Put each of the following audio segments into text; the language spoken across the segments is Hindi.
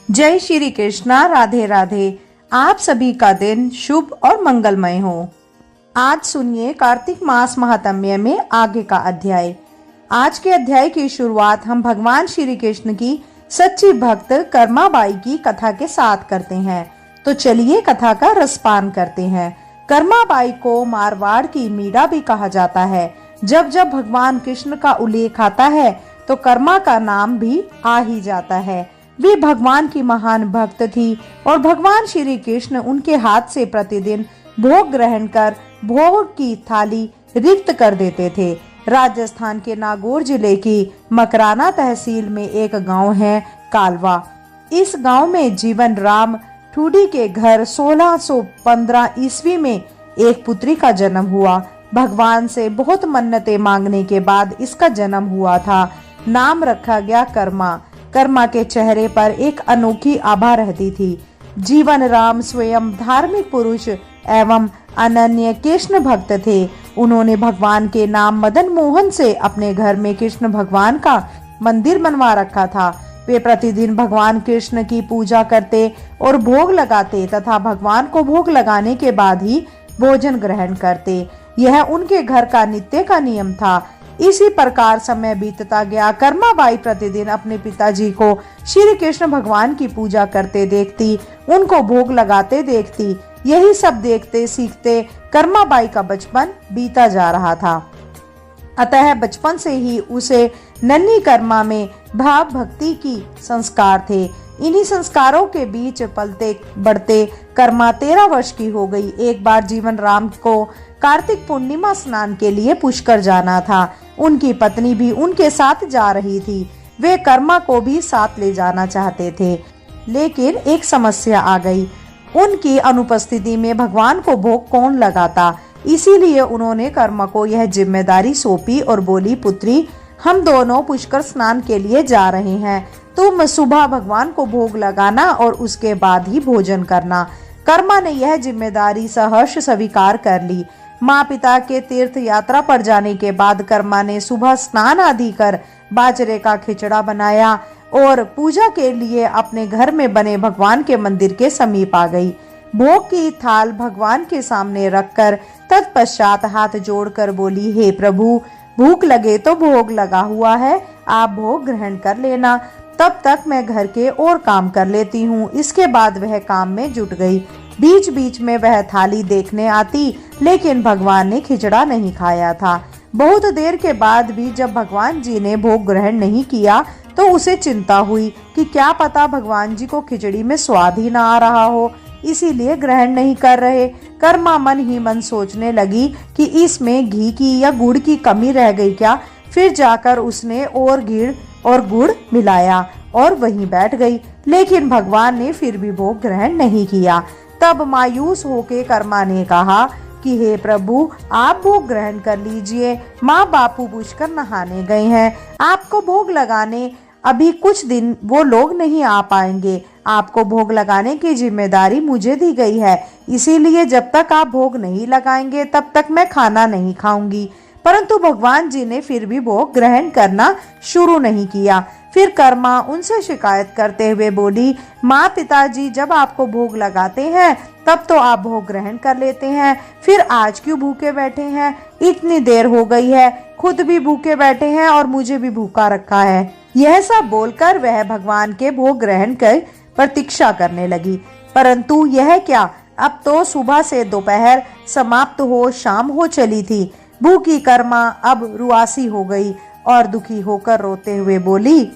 जय श्री कृष्णा। राधे राधे। आप सभी का दिन शुभ और मंगलमय हो। आज सुनिए कार्तिक मास महात्म्य में आगे का अध्याय। आज के अध्याय की शुरुआत हम भगवान श्री कृष्ण की सच्ची भक्त कर्माबाई की कथा के साथ करते हैं। तो चलिए कथा का रसपान करते हैं। कर्माबाई को मारवाड़ की मीरा भी कहा जाता है। जब जब भगवान कृष्ण का उल्लेख आता है तो कर्मा का नाम भी आ ही जाता है। वे भगवान की महान भक्त थी और भगवान श्री कृष्ण उनके हाथ से प्रतिदिन भोग ग्रहण कर भोग की थाली रिक्त कर देते थे। राजस्थान के नागौर जिले की मकराना तहसील में एक गांव है कालवा। इस गांव में जीवन राम ठूडी के घर 1615 ईस्वी में एक पुत्री का जन्म हुआ। भगवान से बहुत मन्नतें मांगने के बाद इसका जन्म हुआ था। नाम रखा गया कर्मा। कर्मा के चेहरे पर एक अनोखी आभा रहती थी। जीवन राम स्वयं धार्मिक पुरुष एवं अनन्य कृष्ण भक्त थे। उन्होंने भगवान के नाम मदन मोहन से अपने घर में कृष्ण भगवान का मंदिर बनवा रखा था। वे प्रतिदिन भगवान कृष्ण की पूजा करते और भोग लगाते तथा भगवान को भोग लगाने के बाद ही भोजन ग्रहण करते। यह उनके घर का नित्य का नियम था। इसी प्रकार समय बीतता गया। कर्माबाई प्रतिदिन अपने पिताजी को श्री कृष्ण भगवान की पूजा करते देखती, उनको भोग लगाते देखती। यही सब देखते सीखते कर्माबाई का बचपन बीता जा रहा था। अतः बचपन से ही उसे नन्ही कर्मा में भाव भक्ति की संस्कार थे। इन्हीं संस्कारों के बीच पलते बढ़ते कर्मा 13 वर्ष की हो गई। एक बार जीवन राम को कार्तिक पूर्णिमा स्नान के लिए पुष्कर जाना था। उनकी पत्नी भी उनके साथ जा रही थी। वे कर्मा को भी साथ ले जाना चाहते थे, लेकिन एक समस्या आ गई। उनकी अनुपस्थिति में भगवान को भोग कौन लगाता। इसीलिए उन्होंने कर्मा को यह जिम्मेदारी सौंपी और बोली, पुत्री, हम दोनों पुष्कर स्नान के लिए जा रहे हैं। तुम सुबह भगवान को भोग लगाना और उसके बाद ही भोजन करना। कर्मा ने यह जिम्मेदारी सहर्ष स्वीकार कर ली। माँ पिता के तीर्थ यात्रा पर जाने के बाद कर्मा ने सुबह स्नान आदि कर बाजरे का खिचड़ा बनाया और पूजा के लिए अपने घर में बने भगवान के मंदिर के समीप आ गई। भोग की थाल भगवान के सामने रखकर तत्पश्चात हाथ जोड़कर बोली, हे प्रभु, भूख लगे तो भोग लगा हुआ है, आप भोग ग्रहण कर लेना। तब तक मैं घर के और काम कर लेती हूँ। इसके बाद वह काम में जुट गई। बीच बीच में वह थाली देखने आती, लेकिन भगवान ने खिचड़ा नहीं खाया था। बहुत देर के बाद भी जब भगवान जी ने भोग ग्रहण नहीं किया तो उसे चिंता हुई कि क्या पता भगवान जी को खिचड़ी में स्वाद ही ना आ रहा हो, इसीलिए ग्रहण नहीं कर रहे। कर्मा मन ही मन सोचने लगी कि इसमें घी की या गुड़ की कमी रह गई क्या। फिर जाकर उसने और घी और गुड़ मिलाया और वहीं बैठ गई, लेकिन भगवान ने फिर भी भोग ग्रहण नहीं किया। तब मायूस होकर कर्मा ने कहा कि हे प्रभु, आप भोग ग्रहण कर लीजिए। माँ बापू पुष्कर नहाने गए हैं, आपको भोग लगाने अभी कुछ दिन वो लोग नहीं आ पाएंगे। आपको भोग लगाने की जिम्मेदारी मुझे दी गई है, इसीलिए जब तक आप भोग नहीं लगाएंगे तब तक मैं खाना नहीं खाऊंगी। परंतु भगवान जी ने फिर भी भोग ग्रहण करना शुरू नहीं किया। फिर कर्मा उनसे शिकायत करते हुए बोली, माँ पिताजी जब आपको भोग लगाते हैं तब तो आप भोग ग्रहण कर लेते हैं, फिर आज क्यों भूखे बैठे हैं। इतनी देर हो गई है, खुद भी भूखे बैठे हैं और मुझे भी भूखा रखा है। यह सब बोलकर वह भगवान के भोग ग्रहण कर प्रतीक्षा करने लगी। परंतु यह क्या, अब तो सुबह से दोपहर समाप्त हो शाम हो चली थी। भूखी कर्मा अब रुआसी हो गई और दुखी होकर रोते हुए बोली,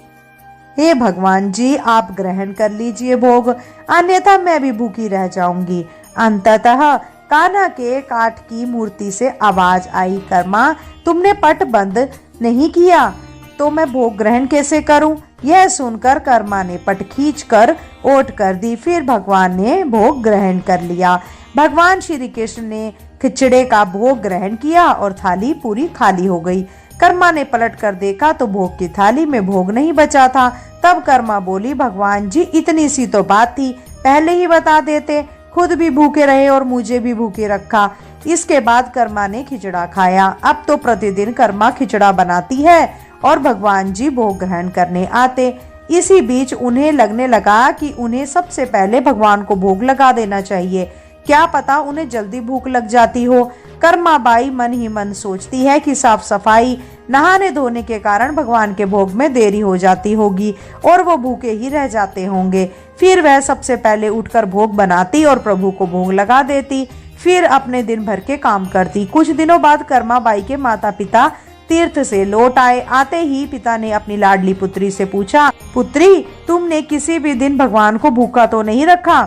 हे भगवान जी, आप ग्रहण कर लीजिए भोग, अन्यथा मैं भी भूखी रह जाऊंगी। अंततः कान्हा के काठ की मूर्ति से आवाज आई, कर्मा, तुमने पट बंद नहीं किया तो मैं भोग ग्रहण कैसे करूं। यह सुनकर कर्मा ने पट खींचकर ओट कर दी। फिर भगवान ने भोग ग्रहण कर लिया। भगवान श्री कृष्ण ने खिचड़े का भोग ग्रहण किया और थाली पूरी खाली हो गई। कर्मा ने पलट कर देखा तो भोग की थाली में भोग नहीं बचा था। तब कर्मा बोली, भगवान जी, इतनी सी तो बात थी, पहले ही बता देते, खुद भी भूखे रहे और मुझे भी भूखे रखा। इसके बाद कर्मा ने खिचड़ा खाया। अब तो प्रतिदिन कर्मा खिचड़ा बनाती है और भगवान जी भोग ग्रहण करने आते। इसी बीच उन्हें लगने लगा कि उन्हें सबसे पहले भगवान को भोग लगा देना चाहिए, क्या पता उन्हें जल्दी भूख लग जाती हो। कर्मा बाई मन ही मन सोचती है कि साफ सफाई नहाने धोने के कारण भगवान के भोग में देरी हो जाती होगी और वो भूखे ही रह जाते होंगे। फिर वह सबसे पहले उठकर भोग बनाती और प्रभु को भोग लगा देती, फिर अपने दिन भर के काम करती। कुछ दिनों बाद कर्मा बाई के माता पिता तीर्थ से लौट आए। आते ही पिता ने अपनी लाडली पुत्री से पूछा, पुत्री तुमने किसी भी दिन भगवान को भूखा तो नहीं रखा?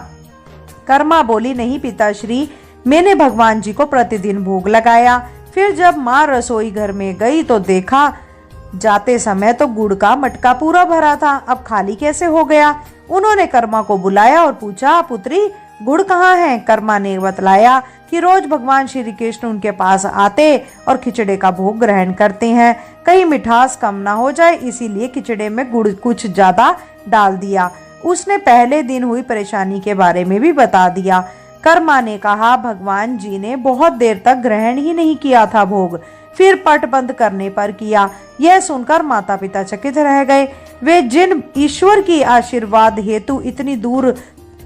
कर्मा बोली, नहीं पिताश्री, मैंने भगवान जी को प्रतिदिन भोग लगाया। फिर जब माँ रसोई घर में गई तो देखा जाते समय तो गुड़ का मटका पूरा भरा था, अब खाली कैसे हो गया। उन्होंने कर्मा को बुलाया और पूछा, पुत्री गुड़ कहाँ है? कर्मा ने बतलाया कि रोज भगवान श्री कृष्ण उनके पास आते और खिचड़े का भोग ग्रहण करते हैं, कहीं मिठास कम ना हो जाए इसीलिए खिचड़े में गुड़ कुछ ज्यादा डाल दिया। उसने पहले दिन हुई परेशानी के बारे में भी बता दिया। कर्मा ने कहा, भगवान जी ने बहुत देर तक ग्रहण ही नहीं किया था भोग, फिर पट बंद करने पर किया। यह सुनकर माता पिता चकित रह गए। वे जिन ईश्वर की आशीर्वाद हेतु इतनी दूर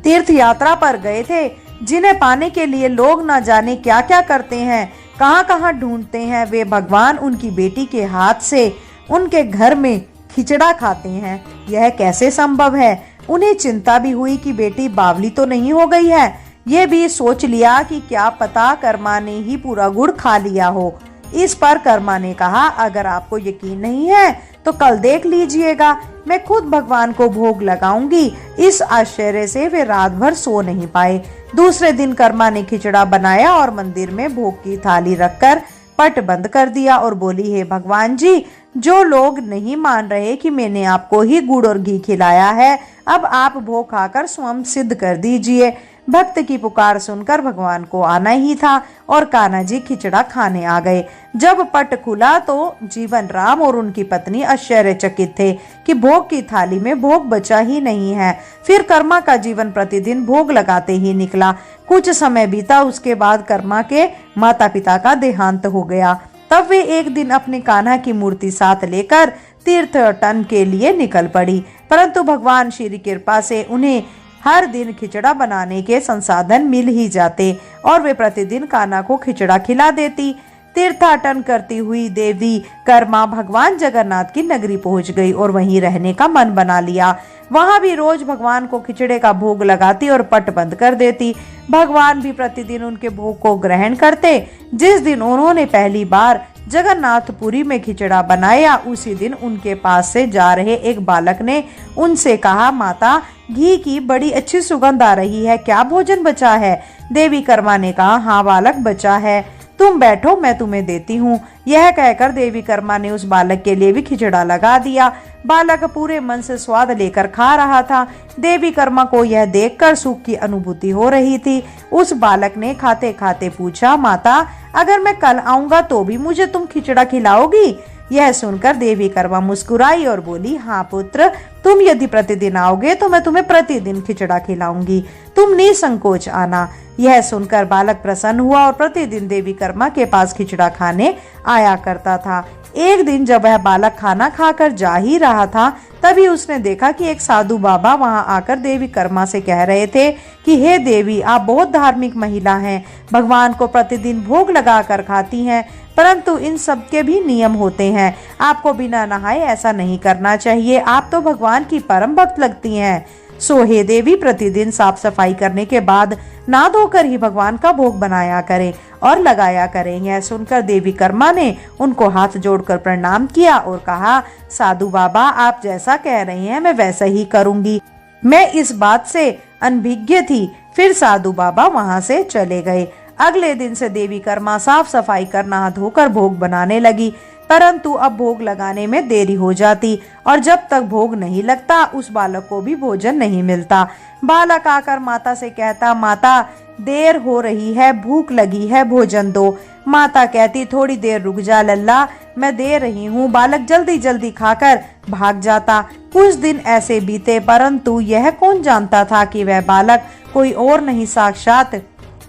तीर्थ यात्रा पर गए थे, जिन्हें पाने के लिए लोग न जाने क्या क्या करते हैं, कहाँ कहाँ ढूंढते हैं, वे भगवान उनकी बेटी के हाथ से उनके घर में खिचड़ा खाते हैं, यह कैसे संभव है। उन्हें चिंता भी हुई कि बेटी बावली तो नहीं हो गई है। ये भी सोच लिया कि क्या पता कर्मा ने ही पूरा गुड़ खा लिया हो। इस पर कर्मा ने कहा, अगर आपको यकीन नहीं है तो कल देख लीजिएगा, मैं खुद भगवान को भोग लगाऊंगी। इस आश्चर्य से वे रात भर सो नहीं पाए। दूसरे दिन कर्मा ने खिचड़ा बनाया और मंदिर में भोग की थाली रखकर पट बंद कर दिया और बोली, हे भगवान जी, जो लोग नहीं मान रहे कि मैंने आपको ही गुड़ और घी खिलाया है, अब आप भोग खाकर स्वयं सिद्ध कर दीजिए। भक्त की पुकार सुनकर भगवान को आना ही था और कान्हा जी खिचड़ा खाने आ गए। जब पट खुला तो जीवन राम और उनकी पत्नी आश्चर्यचकित थे कि भोग की थाली में भोग बचा ही नहीं है। फिर कर्मा का जीवन प्रतिदिन भोग लगाते ही निकला। कुछ समय बीता, उसके बाद कर्मा के माता पिता का देहांत हो गया। तब वे एक दिन अपने कान्हा की मूर्ति साथ लेकर तीर्थटन के लिए निकल पड़ी, परंतु भगवान श्री कृपा से उन्हें हर दिन खिचड़ा बनाने के संसाधन मिल ही जाते और वे प्रतिदिन कान्हा को खिचड़ा खिला देती। तीर्थाटन करती हुई देवी कर्मा भगवान जगन्नाथ की नगरी पहुंच गई और वहीं रहने का मन बना लिया। वहां भी रोज भगवान को खिचड़े का भोग लगाती और पट बंद कर देती। भगवान भी प्रतिदिन उनके भोग को ग्रहण करते। जिस दिन उन्होंने पहली बार जगन्नाथपुरी में खिचड़ा बनाया, उसी दिन उनके पास से जा रहे एक बालक ने उनसे कहा, माता घी की बड़ी अच्छी सुगंध आ रही है, क्या भोजन बचा है? देवी कर्मा ने कहा, हाँ बालक बचा है, तुम बैठो मैं तुम्हें देती हूँ। यह कहकर देवी कर्मा ने उस बालक के लिए भी खिचड़ा लगा दिया। बालक पूरे मन से स्वाद लेकर खा रहा था। देवी कर्मा को यह देखकर सुख की अनुभूति हो रही थी। उस बालक ने खाते खाते पूछा, माता अगर मैं कल आऊंगा तो भी मुझे तुम खिचड़ा खिलाओगी? यह सुनकर देवी कर्मा मुस्कुराई और बोली, हाँ पुत्र, तुम यदि प्रतिदिन आओगे तो मैं तुम्हें प्रतिदिन खिचड़ा खिलाऊंगी, तुम निसंकोच आना। यह सुनकर बालक प्रसन्न हुआ और प्रतिदिन देवी कर्मा के पास खिचड़ा खाने आया करता था। एक दिन जब वह बालक खाना खाकर जा ही रहा था, तभी उसने देखा कि एक साधु बाबा वहां आकर देवी कर्मा से कह रहे थे कि हे देवी, आप बहुत धार्मिक महिला हैं, भगवान को प्रतिदिन भोग लगाकर खाती हैं, परंतु इन सब के भी नियम होते हैं। आपको बिना नहाए ऐसा नहीं करना चाहिए, आप तो भगवान की परम भक्त लगती हैं। सो हे देवी, प्रतिदिन साफ सफाई करने के बाद ना धोकर ही भगवान का भोग बनाया करें और लगाया करें। यह सुनकर देवी कर्मा ने उनको हाथ जोड़कर प्रणाम किया और कहा, साधु बाबा, आप जैसा कह रहे हैं मैं वैसा ही करूंगी। मैं इस बात से अनभिज्ञ थी। फिर साधु बाबा वहां से चले गए। अगले दिन से देवी कर्मा साफ सफाई कर नहा धोकर भोग बनाने लगी, परंतु अब भोग लगाने में देरी हो जाती और जब तक भोग नहीं लगता उस बालक को भी भोजन नहीं मिलता। बालक आकर माता से कहता, माता देर हो रही है, भूख लगी है, भोजन दो। माता कहती, थोड़ी देर रुक जा लल्ला, मैं दे रही हूँ। बालक जल्दी जल्दी खाकर भाग जाता। कुछ दिन ऐसे बीते, परंतु यह कौन जानता था कि वह बालक कोई और नहीं, साक्षात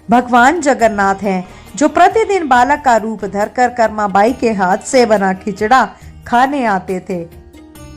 भगवान जगन्नाथ हैं, जो प्रतिदिन बालक का रूप धरकर कर्मा बाई के हाथ से बना खिचड़ा खाने आते थे।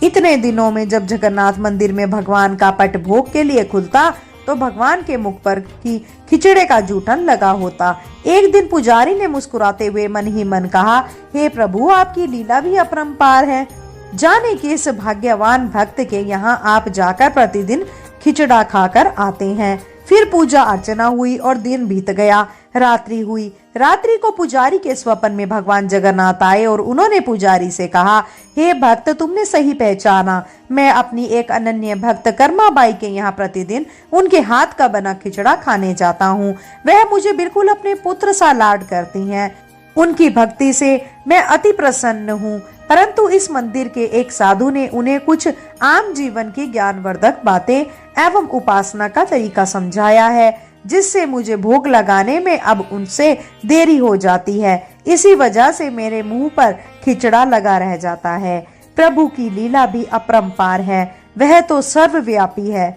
इतने दिनों में जब जगन्नाथ मंदिर में भगवान का पट भोग के लिए खुलता तो भगवान के मुख पर की खिचड़े का जूठन लगा होता। एक दिन पुजारी ने मुस्कुराते हुए मन ही मन कहा, हे प्रभु, आपकी लीला भी अपरंपार है। जाने किस भाग्यवान भक्त के यहाँ आप जाकर प्रतिदिन खिचड़ा खाकर आते हैं। फिर पूजा अर्चना हुई और दिन बीत गया। रात्रि हुई। रात्रि को पुजारी के स्वप्न में भगवान जगन्नाथ आए और उन्होंने पुजारी से कहा, हे भक्त, तुमने सही पहचाना। मैं अपनी एक अनन्य भक्त कर्माबाई के यहाँ प्रतिदिन उनके हाथ का बना खिचड़ा खाने जाता हूँ। वह मुझे बिल्कुल अपने पुत्र सा लाड करती हैं। उनकी भक्ति से मैं अति प्रसन्न हूँ। परंतु इस मंदिर के एक साधु ने उन्हें कुछ आम जीवन की ज्ञानवर्धक बातें एवं उपासना का तरीका समझाया है, जिससे मुझे भोग लगाने में अब उनसे देरी हो जाती है। इसी वजह से मेरे मुंह पर खिचड़ा लगा रह जाता है। प्रभु की लीला भी अपरंपार है। वह तो सर्वव्यापी है।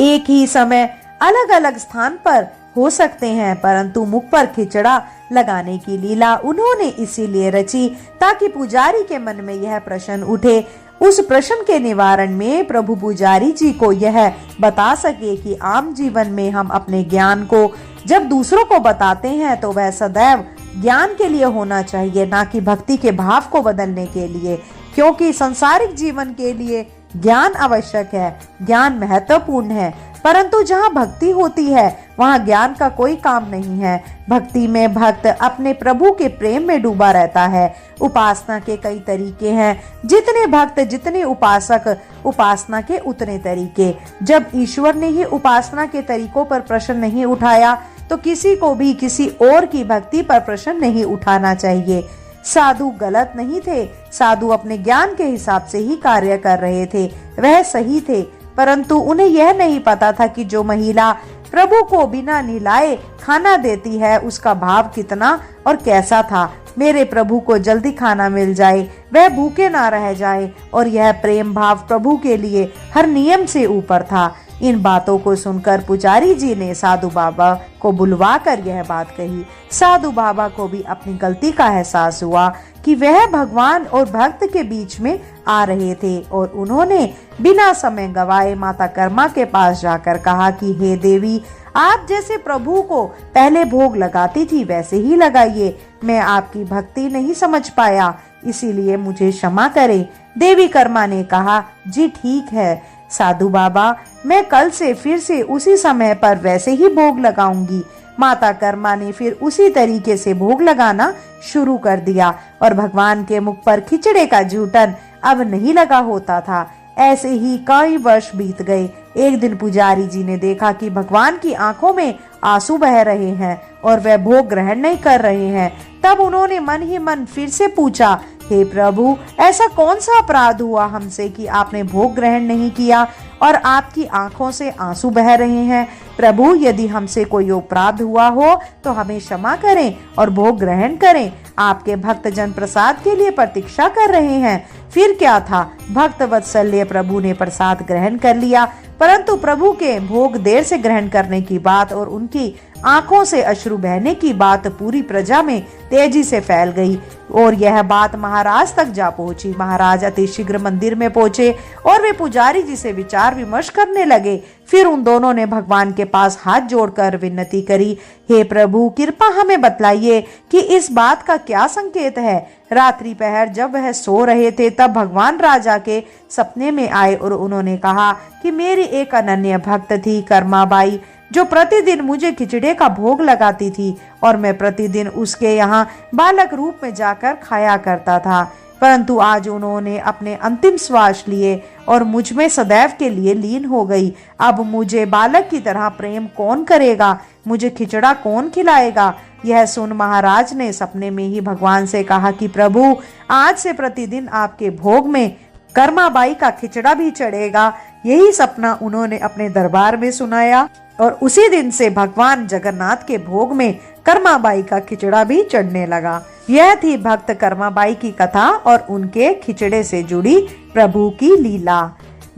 एक ही समय अलग अलग स्थान पर हो सकते हैं, परंतु मुख पर खिचड़ा लगाने की लीला उन्होंने इसीलिए रची ताकि पुजारी के मन में यह प्रश्न उठे। उस प्रश्न के निवारण में प्रभु पुजारी जी को यह बता सके कि आम जीवन में हम अपने ज्ञान को जब दूसरों को बताते हैं तो वह सदैव ज्ञान के लिए होना चाहिए, ना कि भक्ति के भाव को बदलने के लिए। क्योंकि संसारिक जीवन के लिए ज्ञान आवश्यक है, ज्ञान महत्वपूर्ण है, परंतु जहाँ भक्ति होती है वहाँ ज्ञान का कोई काम नहीं है। भक्ति में भक्त अपने प्रभु के प्रेम में डूबा रहता है। उपासना के कई तरीके हैं। जितने भक्त जितने उपासक, उपासना के उतने तरीके। जब ईश्वर ने ही उपासना के तरीकों पर प्रश्न नहीं उठाया तो किसी को भी किसी और की भक्ति पर प्रश्न नहीं उठाना चाहिए। साधु गलत नहीं थे। साधु अपने ज्ञान के हिसाब से ही कार्य कर रहे थे। वह सही थे, परंतु उन्हें यह नहीं पता था कि जो महिला प्रभु को बिना नहलाए खाना देती है उसका भाव कितना और कैसा था। मेरे प्रभु को जल्दी खाना मिल जाए, वह भूखे ना रह जाए, और यह प्रेम भाव प्रभु के लिए हर नियम से ऊपर था। इन बातों को सुनकर पुजारी जी ने साधु बाबा को बुलवाकर यह बात कही। साधु बाबा को भी अपनी गलती का एहसास हुआ कि वह भगवान और भक्त के बीच में आ रहे थे, और उन्होंने बिना समय गवाए माता कर्मा के पास जाकर कहा कि हे देवी, आप जैसे प्रभु को पहले भोग लगाती थी वैसे ही लगाइए। मैं आपकी भक्ति नहीं समझ पाया, इसीलिए मुझे क्षमा करें। देवी कर्मा ने कहा, जी ठीक है साधु बाबा, मैं कल से फिर से उसी समय पर वैसे ही भोग लगाऊंगी। माता कर्मा ने फिर उसी तरीके से भोग लगाना शुरू कर दिया और भगवान के मुख पर खिचड़े का जूठन अब नहीं लगा होता था। ऐसे ही कई वर्ष बीत गए। एक दिन पुजारी जी ने देखा कि भगवान की आंखों में आंसू बह रहे हैं और वह भोग ग्रहण नहीं कर रहे हैं। तब उन्होंने मन ही मन फिर से पूछा, हे प्रभु, ऐसा कौन सा अपराध हुआ हमसे कि आपने भोग ग्रहण नहीं किया और आपकी आंखों से आंसू बह रहे हैं। प्रभु, यदि हमसे कोई अपराध हुआ हो तो हमें क्षमा करें और भोग ग्रहण करें। आपके भक्त जन प्रसाद के लिए प्रतीक्षा कर रहे हैं। फिर क्या था, भक्त वत्सल्य प्रभु ने प्रसाद ग्रहण कर लिया, परंतु प्रभु के भोग देर से ग्रहण करने की बात और उनकी आंखों से अश्रु बहने की बात पूरी प्रजा में तेजी से फैल गई और यह बात महाराज तक जा पहुंची। महाराज अति शीघ्र मंदिर में पहुंचे और वे पुजारी जी से विचार विमर्श करने लगे। फिर उन दोनों ने भगवान के पास हाथ जोड़कर विनती करी, हे प्रभु, कृपा हमें बतलाइए कि इस बात का क्या संकेत है। रात्रि पहर जब वह सो रहे थे तब भगवान राजा के सपने में आए और उन्होंने कहा कि मेरी एक अनन्य भक्त थी कर्माबाई, जो प्रतिदिन मुझे खिचड़े का भोग लगाती थी और मैं प्रतिदिन उसके यहाँ बालक रूप में जाकर खाया करता था। परंतु आज उन्होंने अपने अंतिम श्वास लिए और मुझ में सदैव के लिए लीन हो गई। अब मुझे बालक की तरह प्रेम कौन करेगा, मुझे खिचड़ा कौन खिलाएगा। यह सुन महाराज ने सपने में ही भगवान से कहा कि प्रभु, आज से प्रतिदिन आपके भोग में कर्माबाई का खिचड़ा भी चढ़ेगा। यही सपना उन्होंने अपने दरबार में सुनाया और उसी दिन से भगवान जगन्नाथ के भोग में कर्माबाई का खिचड़ा भी चढ़ने लगा। यह थी भक्त कर्माबाई की कथा और उनके खिचड़े से जुड़ी प्रभु की लीला।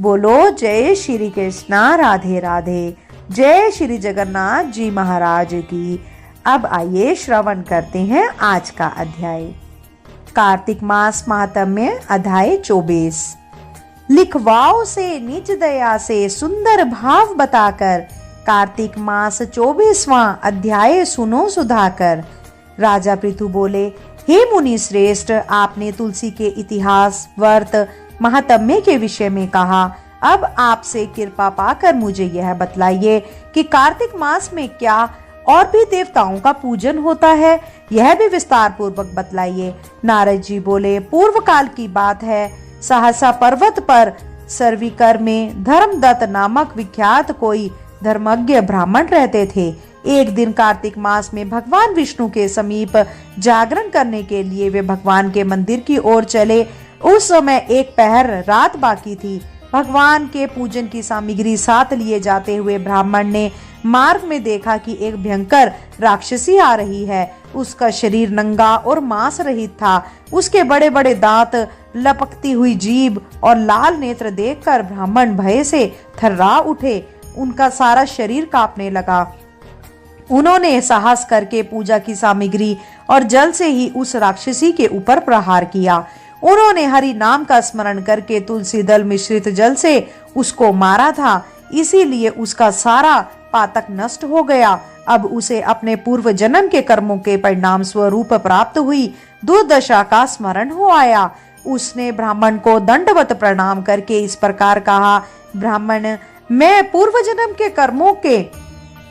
बोलो जय श्री कृष्णा, राधे राधे। जय श्री जगन्नाथ जी महाराज की। अब आइए श्रवण करते हैं आज का अध्याय। कार्तिक मास महात्म्य, अध्याय 24। लिखवाओ से निज दया से सुंदर भाव बताकर, कार्तिक मास 24वां अध्याय सुनो सुधाकर। राजा पृथु बोले, हे मुनि श्रेष्ठ, आपने तुलसी के इतिहास, व्रत, महात्म्य के विषय में कहा। अब आपसे कृपा पाकर मुझे यह बतलाइए कि कार्तिक मास में क्या और भी देवताओं का पूजन होता है, यह भी विस्तार पूर्वक बतलाइए। नारद जी बोले, पूर्व काल की बात है, सहसा पर्वत पर सर्विकर में धर्मदत्त नामक विख्यात कोई धर्मज्ञ ब्राह्मण रहते थे। एक दिन कार्तिक मास में भगवान विष्णु के समीप जागरण करने के लिए वे भगवान के मंदिर की ओर चले। उस समय एक पहर रात बाकी थी। भगवान के पूजन की सामग्री साथ लिए जाते हुए ब्राह्मण ने मार्ग में देखा कि एक भयंकर राक्षसी आ रही है। उसका शरीर नंगा और मांस रहित था। उसके बड़े बड़े दांत, लपकती हुई जीभ और लाल नेत्र देखकर ब्राह्मण भय से थर्रा उठे। उनका सारा शरीर कांपने लगा। उन्होंने साहस करके पूजा की सामग्री और जल से ही उस राक्षसी के ऊपर प्रहार किया। उन्होंने हरि नाम का स्मरण करके तुलसी दल मिश्रित जल से उसको मारा था, इसीलिए उसका सारा पातक नष्ट हो गया। अब उसे अपने पूर्व जन्म के कर्मों के परिणाम स्वरूप प्राप्त हुई दुर्दशा का स्मरण हो आया। उसने ब्राह्मण को दंडवत प्रणाम करके इस प्रकार कहा, ब्राह्मण, मैं पूर्व जन्म के कर्मों के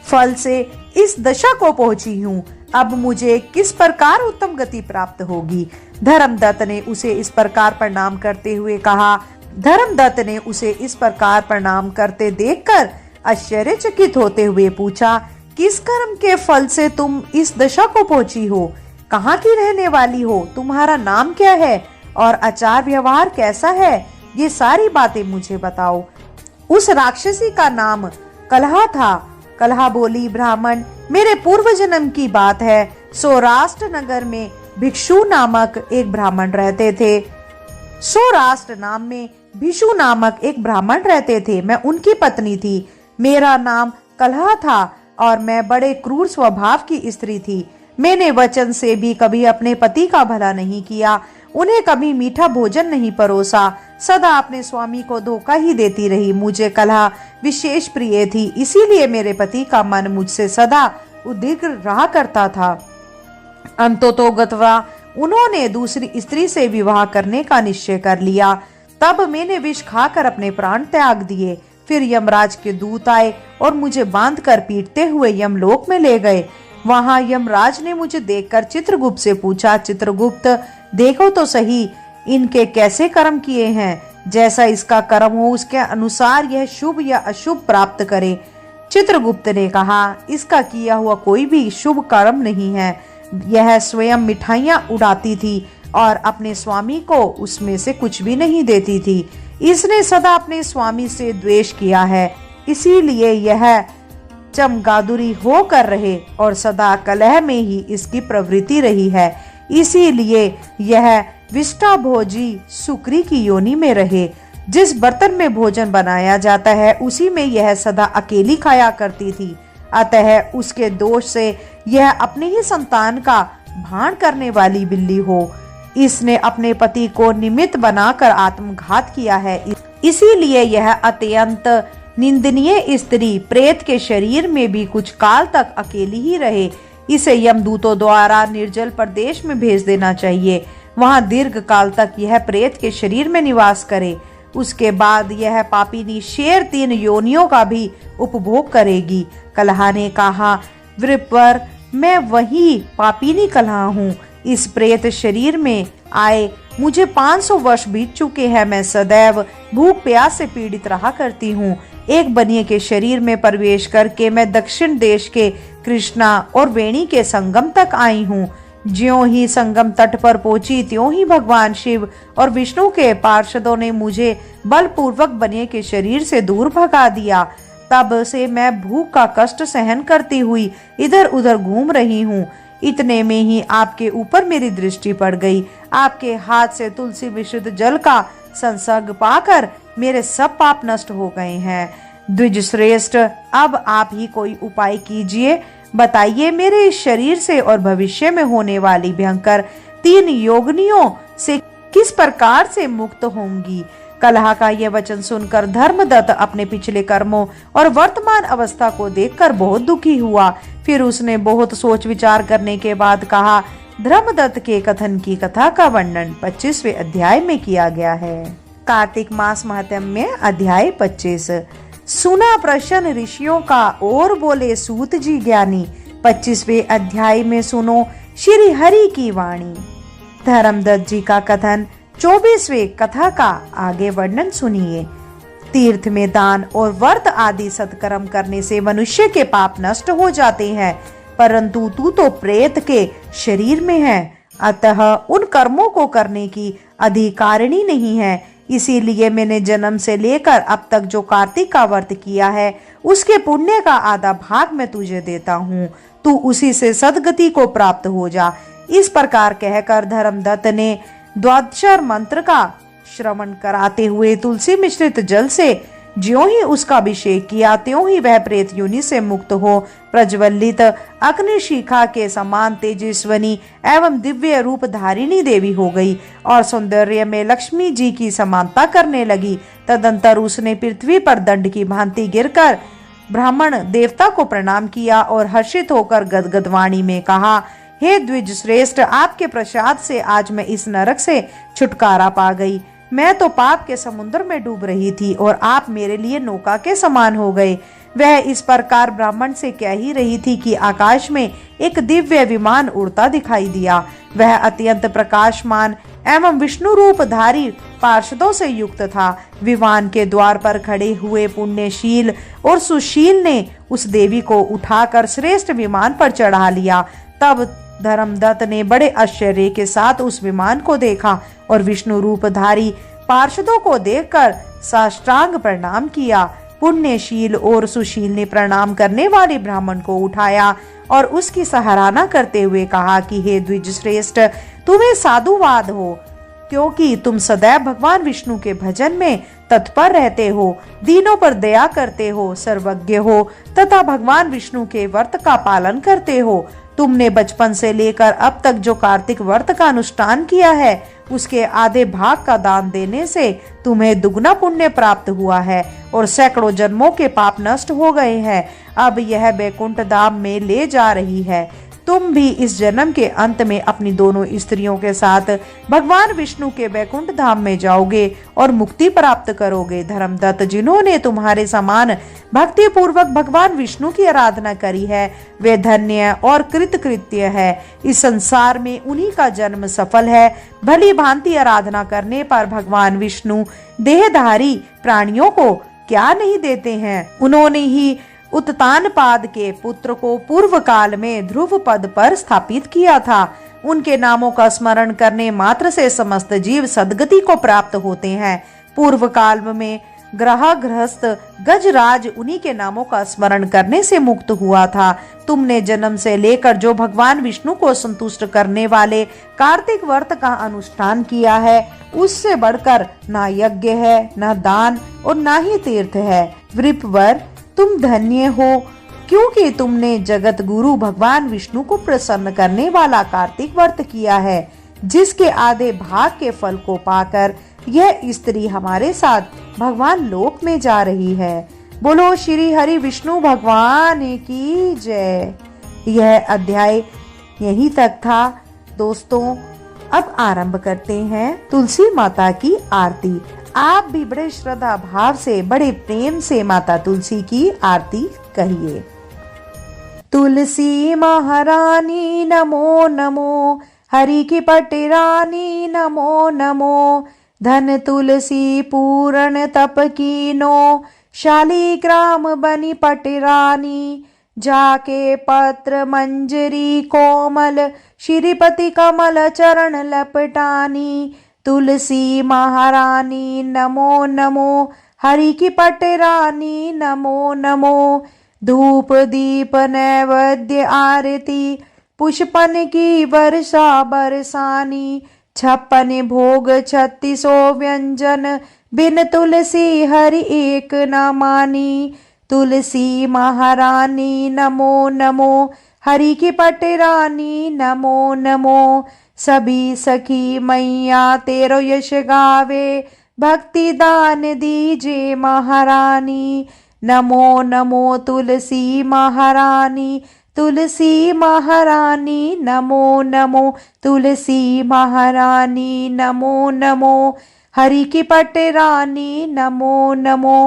फल से इस दशा को पहुंची हूँ। अब मुझे किस प्रकार उत्तम गति प्राप्त होगी? धर्मदत्त ने उसे इस प्रकार प्रणाम करते हुए कहा। धर्मदत्त ने उसे इस प्रकार प्रणाम करते देखकर आश्चर्यचकित होते हुए पूछा, किस कर्म के फल से तुम इस दशा को पहुंची हो? कहाँ की रहने वाली हो? तुम्हारा नाम क्या है और आचार व्यवहार कैसा है? ये सारी बातें मुझे बताओ। उस राक्षसी का नाम कलहा था। कलहा बोली, ब्राह्मण, मेरे पूर्व जन्म की बात है। सौराष्ट्र नगर में भिक्षु नामक एक ब्राह्मण रहते थे। सौराष्ट्र नाम में भिक्षु नामक एक ब्राह्मण रहते थे। मैं उनकी पत्नी थी। मेरा नाम कलहा था और मैं बड़े क्रूर स्वभाव की स्त्री थी। मैंने वचन से भी कभी अपने पति का भला नहीं किया, उन्हें कभी मीठा भोजन नहीं परोसा, सदा अपने स्वामी को धोखा ही देती रही। मुझे कलहा विशेष प्रिय थी, इसीलिए मेरे पति का मन मुझसे सदा उद्विग्न रहा करता था। अंततोगत्वा उन्होंने दूसरी स्त्री से विवाह करने का निश्चय कर लिया। तब मैंने विष खाकर अपने प्राण त्याग दिए। फिर यमराज के दूत आए और मुझे बांधकर पीटते हुए यमलोक में ले गए। वहां यमराज ने मुझे देखकर चित्रगुप्त से पूछा, चित्रगुप्त, देखो तो सही इनके कैसे कर्म किए हैं। जैसा इसका कर्म हो उसके अनुसार यह शुभ या अशुभ प्राप्त करे। चित्रगुप्त ने कहा, इसका किया हुआ कोई भी शुभ कर्म नहीं है। यह स्वयं मिठाइयां उड़ाती थी और अपने स्वामी को उसमें से कुछ भी नहीं देती थी। इसने सदा अपने स्वामी से द्वेष किया है, इसीलिए यह चमगादुरी होकर रहे और सदा कलह में ही इसकी प्रवृत्ति रही है। इसीलिए यह विष्टा भोजी सुक्री की योनि में रहे। जिस बर्तन में भोजन बनाया जाता है उसी में यह सदा अकेली खाया करती थी। अतः उसके दोष से यह अपने ही संतान का भान करने वाली बिल्ली हो। इसने अपने पति को निमित्त बनाकर आत्मघात किया है, इसीलिए यह अत्यंत निंदनीय स्त्री प्रेत के शरीर में भी कुछ काल तक अकेली ही रहे। इसे यमदूतों द्वारा निर्जल प्रदेश में भेज देना चाहिए। वहां दीर्घ काल तक यह प्रेत के शरीर में निवास करे। उसके बाद यह पापिनी शेर 3 योनियों का भी उपभोग करेगी। कलहा ने कहा, वृपर, मैं वही पापिनी कलहा हूँ। इस प्रेत शरीर में आए मुझे 500 वर्ष बीत चुके हैं। मैं सदैव भूख प्यास से पीड़ित रहा करती हूँ। एक बनिए के शरीर में प्रवेश करके मैं दक्षिण देश के कृष्णा और वेणी के संगम तक आई हूँ। ज्यों ही संगम तट पर पहुंची त्यों ही भगवान शिव और विष्णु के पार्षदों ने मुझे बलपूर्वक बनिए के शरीर से दूर भगा दिया। तब से मैं भूख का कष्ट सहन करती हुई इधर उधर घूम रही हूँ। इतने में ही आपके ऊपर मेरी दृष्टि पड़ गई। आपके हाथ से तुलसी मिश्रित जल का संसर्ग पाकर मेरे सब पाप नष्ट हो गए हैं। द्विज श्रेष्ठ, अब आप ही कोई उपाय कीजिए। बताइए, मेरे इस शरीर से और भविष्य में होने वाली भयंकर 3 योगनियों से किस प्रकार से मुक्त होंगी। कलह का यह वचन सुनकर धर्मदत्त अपने पिछले कर्मों और वर्तमान अवस्था को देखकर बहुत दुखी हुआ। फिर उसने बहुत सोच विचार करने के बाद कहा, धर्मदत्त के कथन की कथा का वर्णन 25वें अध्याय में किया गया है। कार्तिक मास महात्म्य अध्याय 25। सुना प्रश्न ऋषियों का और बोले सूत जी ज्ञानी। 25वें अध्याय में सुनो श्री हरि की वाणी। धर्मदत्त जी का कथन 24वें कथा का आगे वर्णन सुनिए। तीर्थ में दान और व्रत आदि सत्कर्म करने से मनुष्य के पाप नष्ट हो जाते हैं, परंतु तू तो प्रेत के शरीर में है, अतः उन कर्मों को करने की अधिकारिणी नहीं है। इसीलिए मैंने जन्म से लेकर अब तक जो कार्तिक का व्रत किया है उसके पुण्य का आधा भाग मैं तुझे देता हूँ, तू उसी से सदगति को प्राप्त हो जा। इस प्रकार कहकर धर्मदत्त ने द्वादशार मंत्र का श्रवण कराते हुए तुलसी मिश्रित जल से ज्यों ही उसका अभिषेक किया, त्यों ही वह प्रेत योनि से मुक्त हो प्रज्वलित अग्निशिखा के समान तेजस्वनी एवं दिव्य रूप धारिणी देवी हो गई और सौंदर्य में लक्ष्मी जी की समानता करने लगी। तदंतर उसने पृथ्वी पर दंड की भांति गिरकर ब्राह्मण देवता को प्रणाम किया और हर्षित होकर गदगद वाणी में कहा, हे द्विज श्रेष्ठ, आपके प्रसाद से आज मैं इस नरक से छुटकारा पा गई। मैं तो पाप के समुद्र में डूब रही थी और आप मेरे लिए नौका के समान हो गए। वह इस प्रकार ब्राह्मण से कह ही रही थी कि आकाश में एक दिव्य विमान उड़ता दिखाई दिया। वह अत्यंत प्रकाशमान एवं विष्णु रूपधारी पार्षदों से युक्त था। विमान के द्वार पर खड़े हुए पुण्यशील और सुशील ने उस देवी को उठाकर श्रेष्ठ विमान पर चढ़ा लिया। तब धर्मदत्त ने बड़े आश्चर्य के साथ उस विमान को देखा और विष्णु रूपधारी पार्षदों को देखकर साष्टांग प्रणाम किया। पुण्यशील और सुशील ने प्रणाम करने वाले ब्राह्मण को उठाया और उसकी सराहना करते हुए कहा कि हे द्विज श्रेष्ठ, तुम्हें साधुवाद हो, क्योंकि तुम सदैव भगवान विष्णु के भजन में तत्पर रहते हो, दीनों पर दया करते हो, सर्वज्ञ हो तथा भगवान विष्णु के व्रत का पालन करते हो। तुमने बचपन से लेकर अब तक जो कार्तिक व्रत का अनुष्ठान किया है उसके आधे भाग का दान देने से तुम्हें दुगना पुण्य प्राप्त हुआ है और सैकड़ों जन्मों के पाप नष्ट हो गए हैं। अब यह बैकुंठ धाम में ले जा रही है। तुम भी इस जन्म के अंत में अपनी दोनों स्त्रियों के साथ भगवान विष्णु के बैकुंठ धाम में जाओगे और मुक्ति प्राप्त करोगे। धर्मदत्त, जिन्होंने तुम्हारे समान भक्ति पूर्वक भगवान विष्णु की आराधना करी है वे धन्य और कृतकृत्य है। इस संसार में उन्हीं का जन्म सफल है। भली भांति आराधना करने पर भगवान विष्णु देहधारी प्राणियों को क्या नहीं देते हैं। उन्होंने ही उत्तानपाद के पुत्र को पूर्व काल में ध्रुव पद पर स्थापित किया था। उनके नामों का स्मरण करने मात्र से समस्त जीव सदगति को प्राप्त होते हैं। पूर्व काल में ग्रह गृहस्थ गजराज उन्हीं के नामों का स्मरण करने से मुक्त हुआ था। तुमने जन्म से लेकर जो भगवान विष्णु को संतुष्ट करने वाले कार्तिक व्रत का अनुष्ठान किया है उससे बढ़कर ना यज्ञ है, ना दान और ना ही तीर्थ है। वृपवर, तुम धन्य हो, क्योंकि तुमने जगत गुरु भगवान विष्णु को प्रसन्न करने वाला कार्तिक व्रत किया है, जिसके आधे भाग के फल को पाकर यह स्त्री हमारे साथ भगवान लोक में जा रही है। बोलो श्री हरि विष्णु भगवान की जय। यह अध्याय यहीं तक था। दोस्तों, अब आरंभ करते हैं तुलसी माता की आरती। आप भी बड़े श्रद्धा भाव से, बड़े प्रेम से माता तुलसी की आरती कहिए। तुलसी महारानी नमो नमो, हरि की पटरानी नमो नमो, धन तुलसी पूर्ण तप कीनो, शालिग्राम बनी पटरानी, जाके पत्र मंजरी कोमल, श्रीपति कमल चरण लपटानी। तुलसी महारानी नमो नमो, हरि की पटरानी नमो नमो, धूप दीप नैवेद्य आरती, पुष्पन की वर्षा बरसानी, 56 भोग 36 व्यंजन, बिन तुलसी हरि एक न मानी। तुलसी महारानी नमो नमो, हरि की पटरानी नमो नमो, सभी सखी मैया तेरो यश गावे, भक्ति दान दीजे महारानी। नमो नमो तुलसी महारानी, तुलसी महारानी। नमो नमो तुलसी महारानी, नमो नमो हरि की पट रानी, नमो नमो।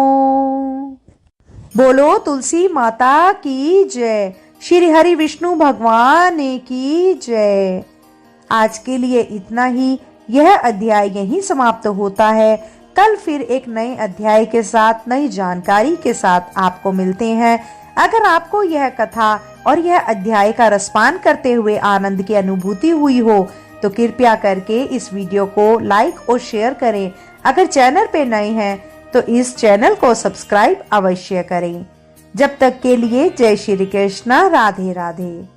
बोलो तुलसी माता की जय, श्री हरि विष्णु भगवान की जय। आज के लिए इतना ही। यह अध्याय यहीं समाप्त होता है। कल फिर एक नए अध्याय के साथ, नई जानकारी के साथ आपको मिलते हैं। अगर आपको यह कथा और यह अध्याय का रसपान करते हुए आनंद की अनुभूति हुई हो तो कृपया करके इस वीडियो को लाइक और शेयर करें। अगर चैनल पे नए हैं तो इस चैनल को सब्सक्राइब अवश्य करें। जब तक के लिए जय श्री कृष्ण, राधे राधे।